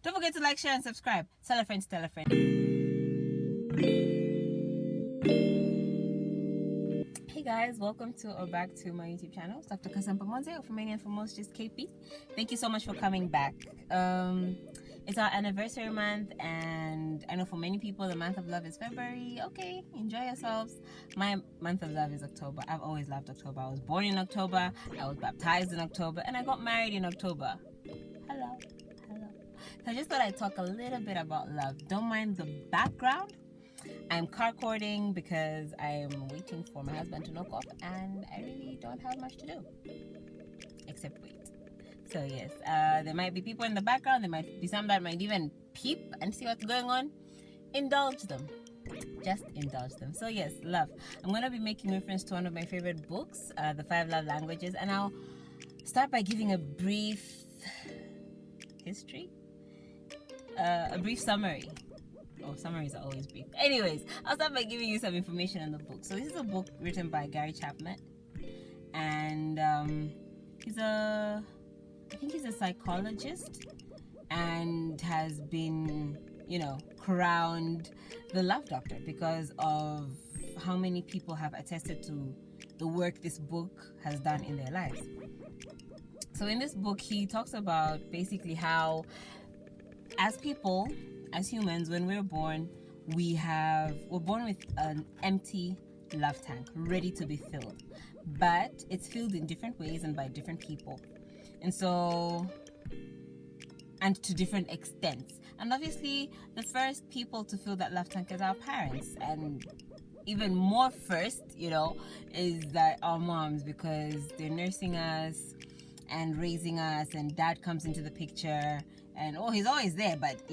Don't forget to like, share, and subscribe. Tell a friend to tell a friend. Hey guys, welcome to or back to my YouTube channel. It's Dr. Kasampa Monze, or for many and for most, just KP. Thank you so much for coming back. It's our anniversary month, and I know for many people the month of love is February. Okay, enjoy yourselves. My month of love is October. I've always loved October. I was born in October, I was baptized in October, and I got married in October. Hello. So I just thought I'd talk a little bit about love. Don't mind the background. I'm CarCording because I'm waiting for my husband to knock off, and I really don't have much to do except wait. So yes, there might be people in the background. There might be some that might even peep and see what's going on. Indulge them. Just indulge them. So yes, love. I'm going to be making reference to one of my favorite books, The 5 Love Languages, and I'll start by giving a brief history, a brief summary. Oh, summaries are always brief. Anyways, I'll start by giving you some information on the book. So this is a book written by Gary Chapman, and I think he's a psychologist and has been, crowned the love doctor because of how many people have attested to the work this book has done in their lives. So in this book, he talks about basically how as people, as humans, when we're born, we're born with an empty love tank ready to be filled, but it's filled in different ways and by different people, and to different extents. And obviously the first people to fill that love tank is our parents, and even more first, is that our moms, because they're nursing us and raising us, and dad comes into the picture, and he's always there, but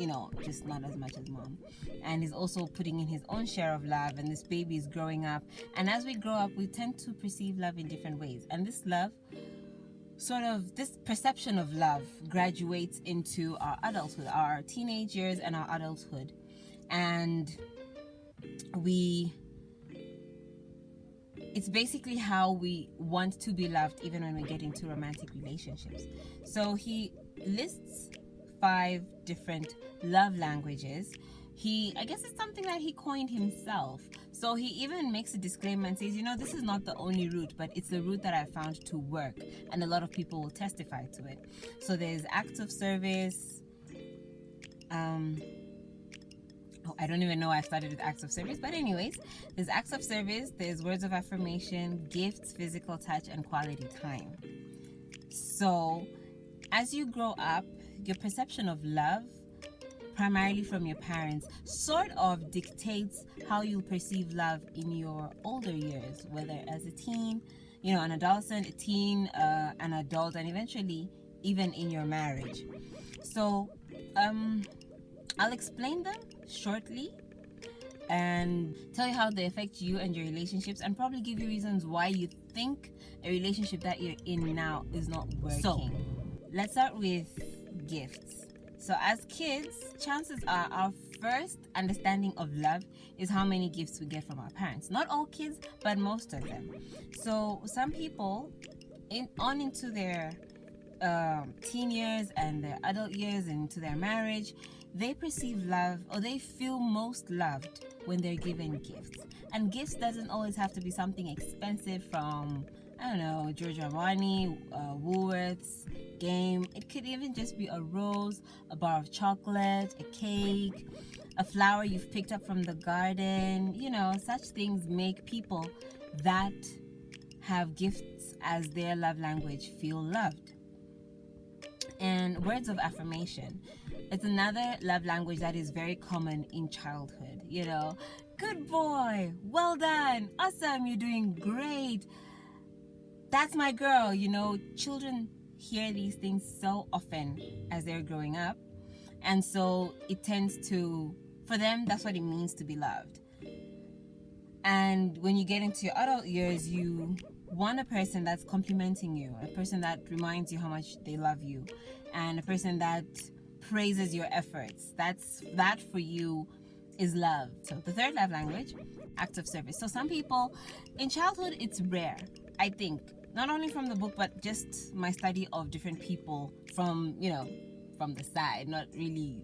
just not as much as mom, and he's also putting in his own share of love, and this baby is growing up, and as we grow up we tend to perceive love in different ways, and this perception of love graduates into our adulthood, our teenage years and our adulthood, and it's basically how we want to be loved even when we get into romantic relationships. So he lists 5 different love languages. I guess it's something that he coined himself. So he even makes a disclaimer and says, this is not the only route, but it's the route that I found to work, and a lot of people will testify to it. So there's acts of service. I don't even know why I started with acts of service, but anyways, there's acts of service, there's words of affirmation, gifts, physical touch, and quality time. So as you grow up, your perception of love, primarily from your parents, sort of dictates how you perceive love in your older years, whether as a teen, an adolescent, a teen, an adult, and eventually even in your marriage. So I'll explain them shortly and tell you how they affect you and your relationships, and probably give you reasons why you think a relationship that you're in now is not working. So let's start with gifts. So as kids, chances are our first understanding of love is how many gifts we get from our parents. Not all kids, but most of them. So some people into their teen years and their adult years and into their marriage, they perceive love, or they feel most loved when they're given gifts. And gifts doesn't always have to be something expensive from, Giorgio Armani, Woolworths, Game. It could even just be a rose, a bar of chocolate, a cake, a flower you've picked up from the garden. Such things make people that have gifts as their love language feel loved. And words of affirmation. It's another love language that is very common in childhood. Good boy, well done, awesome, you're doing great, that's my girl. Children hear these things so often as they're growing up, and so it tends to, for them, that's what it means to be loved. And when you get into your adult years, you want a person that's complimenting you, a person that reminds you how much they love you, and a person that praises your efforts. That for you is love. So the third love language, acts of service. So some people in childhood, it's rare, I think, not only from the book, but just my study of different people from from the side, not really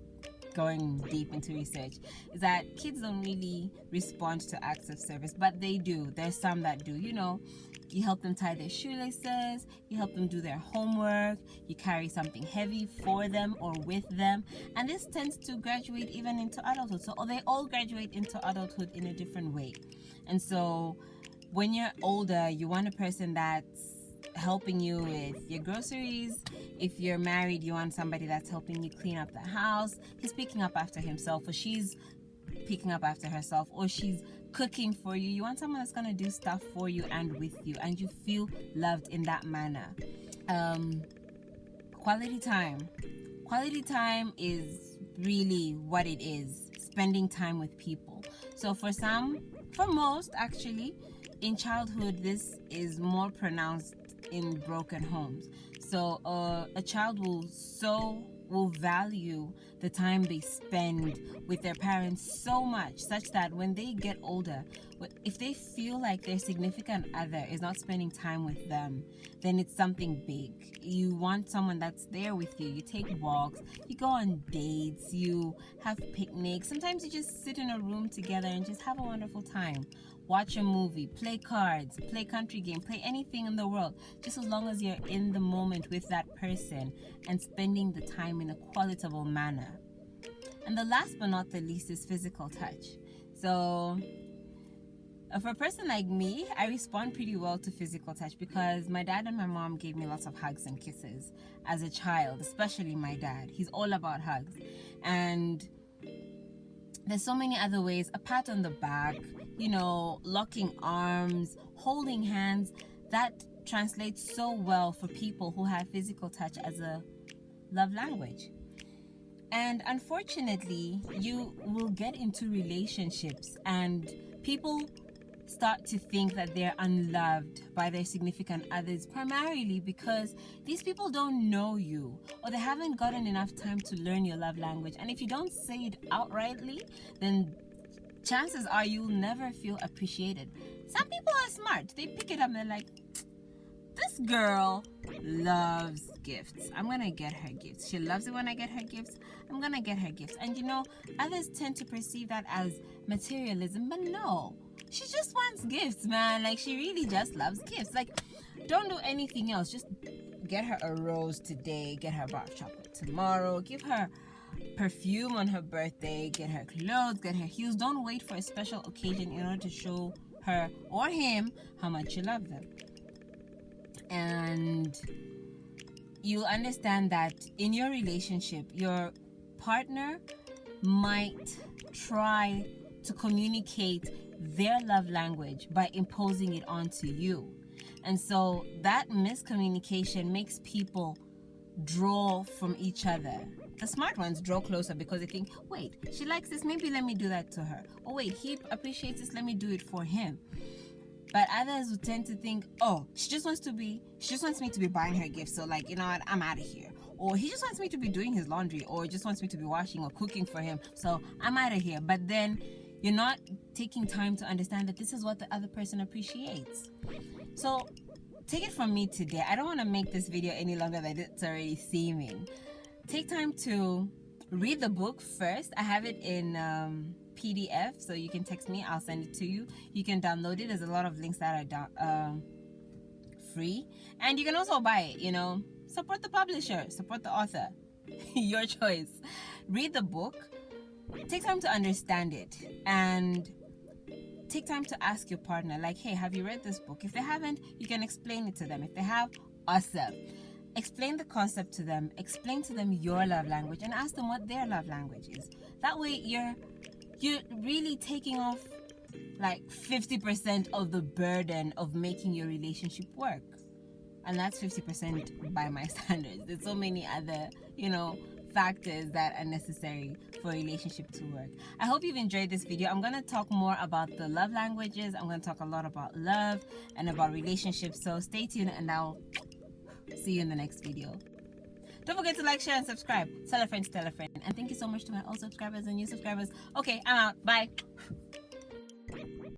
going deep into research, is that kids don't really respond to acts of service, but they do. There's some that do. You help them tie their shoelaces, you help them do their homework, you carry something heavy for them or with them, and this tends to graduate even into adulthood. So they all graduate into adulthood in a different way. And so when you're older, you want a person that's helping you with your groceries. If you're married, you want somebody that's helping you clean up the house. He's picking up after himself, or she's picking up after herself, or she's cooking for you. You want someone that's going to do stuff for you and with you, and you feel loved in that manner. Quality time is really what it is, spending time with people. So for most actually, in childhood, this is more pronounced in broken homes. So a child will value the time they spend with their parents so much, such that when they get older, if they feel like their significant other is not spending time with them, then it's something big. You want someone that's there with you. You take walks, you go on dates, you have picnics. Sometimes you just sit in a room together and just have a wonderful time. Watch a movie, play cards, play country game, play anything in the world, just as long as you're in the moment with that person and spending the time in a qualitable manner. And the last but not the least is physical touch. So for a person like me, I respond pretty well to physical touch because my dad and my mom gave me lots of hugs and kisses as a child, especially my dad. He's all about hugs. And there's so many other ways. A pat on the back, locking arms, holding hands. That translates so well for people who have physical touch as a love language. And unfortunately, you will get into relationships and people start to think that they're unloved by their significant others, primarily because these people don't know you, or they haven't gotten enough time to learn your love language. And if you don't say it outrightly, then chances are you'll never feel appreciated. Some people are smart. They pick it up and they're like, this girl loves gifts. I'm going to get her gifts. She loves it when I get her gifts. I'm going to get her gifts. And others tend to perceive that as materialism, but no. She just wants gifts, man. Like, she really just loves gifts. Like, don't do anything else. Just get her a rose today. Get her a bar of chocolate tomorrow. Give her perfume on her birthday. Get her clothes. Get her heels. Don't wait for a special occasion in order to show her or him how much you love them. And you'll understand that in your relationship, your partner might try to communicate their love language by imposing it onto you. And so that miscommunication makes people draw from each other. The smart ones draw closer because they think, wait, she likes this, maybe let me do that to her. Or wait, he appreciates this, let me do it for him. But others would tend to think, oh, she just wants me to be buying her gifts, so like, what, I'm out of here. Or he just wants me to be doing his laundry, or just wants me to be washing or cooking for him, so I'm out of here. But then you're not taking time to understand that this is what the other person appreciates. So take it from me today. I don't want to make this video any longer than it's already seeming. Take time to read the book first. I have it in PDF, so you can text me, I'll send it to you. You can download it. There's a lot of links that are free, and you can also buy it. Support the publisher, support the author. Your choice. Read the book, take time to understand it, and take time to ask your partner, like, hey, have you read this book? If they haven't, you can explain it to them. If they have, awesome. Explain the concept to them, explain to them your love language, and ask them what their love language is. That way you're really taking off like 50% of the burden of making your relationship work. And that's 50% by my standards. There's so many other, factors that are necessary for a relationship to work. I hope you've enjoyed this video. I'm going to talk more about the love languages. I'm going to talk a lot about love and about relationships. So stay tuned and I'll see you in the next video. Don't forget to like, share, and subscribe. Tell a friend to tell a friend. And thank you so much to my old subscribers and new subscribers. Okay, I'm out. Bye.